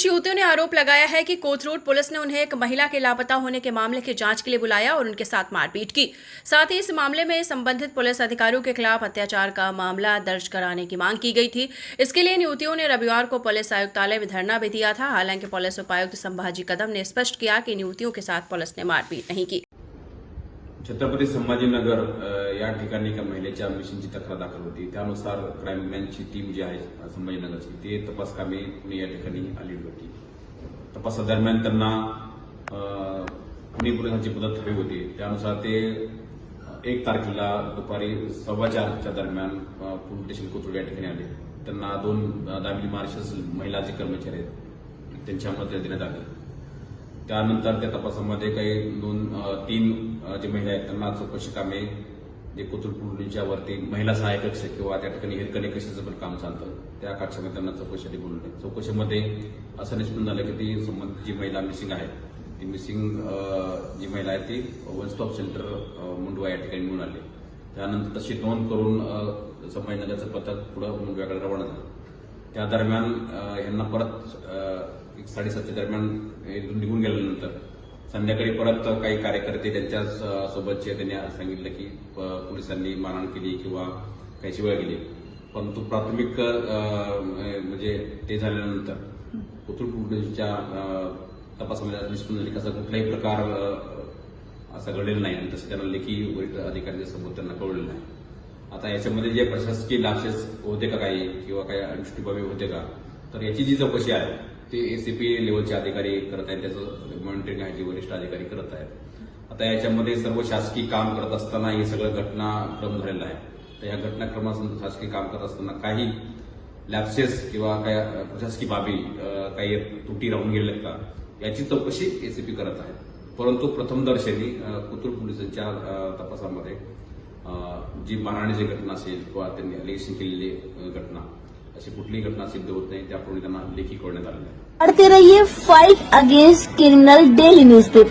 कुछ युवतियों ने आरोप लगाया है कि कोथरूड पुलिस ने उन्हें एक महिला के लापता होने के मामले की जांच के लिए बुलाया और उनके साथ मारपीट की। साथ ही इस मामले में संबंधित पुलिस अधिकारियों के खिलाफ अत्याचार का मामला दर्ज कराने की मांग की गई थी। इसके लिए इन युवतियों ने रविवार को पुलिस आयुक्तालय में धरना भी दिया था। हालांकि पुलिस उपायुक्त संभाजी कदम ने स्पष्ट किया कि इन युवतियों के साथ पुलिस ने मारपीट नहीं की। छत्रपती संभाजीनगर या ठिकाणी एका महिलेच्या मिसिंगची तक्रार दाखल होती। त्यानुसार क्राईम ब्रँचची टीम जी आहे संभाजीनगरची ते तपास कामे पुणे या ठिकाणी आलेली होती। तपासादरम्यान त्यांना पुणे पोलिसांची मदत हवी होती। त्यानुसार ते 1 तारखेला दुपारी 4:15च्या दरम्यान पोलीस स्टेशन कोथरूड या ठिकाणी आले। त्यांना 2 दामिनी मार्शल्स महिला जे कर्मचारी आहेत त्यांच्या मदत देण्यात आली। त्यानंतर त्या तपासामध्ये काही 3 जे महिला आहेत त्यांना चौकशी कामे जे कोथरूड पोलिसांच्या वरती महिला सहाय्यक कक्ष किंवा त्या ठिकाणी हिरकणी कक्षाचं पण काम चालतं त्या कक्षामध्ये त्यांना चौकशीसाठी बोलवले। चौकशीमध्ये असं निष्पन्न झालं की ती संबंधित जी महिला मिसिंग आहे ती मिसिंग जी महिला आहे ती वन स्टॉप सेंटर मुंडवा या ठिकाणी मिळून आली। त्यानंतर तशी नोंद करून संभाजीनगरचं पथक पुढे मुंडव्याकडे रवाना झालं। त्या दरम्यान यांना परत 7:30च्या दरम्यान निघून गेल्यानंतर संध्याकाळी परत काही कार्यकर्ते त्यांच्या सोबतचे त्यांनी सांगितलं की पोलिसांनी मारहाण केली किंवा काही शिवाय गेली। परंतु प्राथमिक म्हणजे ते झाल्यानंतर कोथरूड पोलिसांच्या तपासामध्ये निष्पन्न झाले की असा कुठलाही प्रकार असा घडलेला नाही आणि तसं त्यांना लेखी वरिष्ठ अधिकाऱ्यांच्या समोर त्यांना कळलेलं नाही। आता याच्यामध्ये जे प्रशासकीय लाचेस होते का काही किंवा काही अनुष्ठीबाबी होते का तर याची जी चौकशी आहे ते एसीपी लेवलचे अधिकारी करत आहेत। त्याचं मॉनिटरिंग आहे जे वरिष्ठ अधिकारी करत आहेत। आता याच्यामध्ये सर्व शासकीय काम करत असताना हे सगळं घटनाक्रम झालेला आहे। तर या घटनाक्रमासंदर्भात शासकीय काम करत असताना काही लॅप्सेस किंवा काही प्रशासकीय बाबी काही त्रुटी राहून गेल्या का याची चौकशी एसीपी करत आहे। परंतु प्रथमदर्शनी कोथरूड पोलिसांच्या तपासामध्ये जी मारहाणीची घटना असेल किंवा त्यांनी अलिगेशन केलेली घटना अशी कुठलीही घटना सिद्ध होत नाही। त्याप्रमाणे त्यांना लेखी कळण्यात आलेलं आहे। पढ़ते रहिए fight against criminal daily newspaper.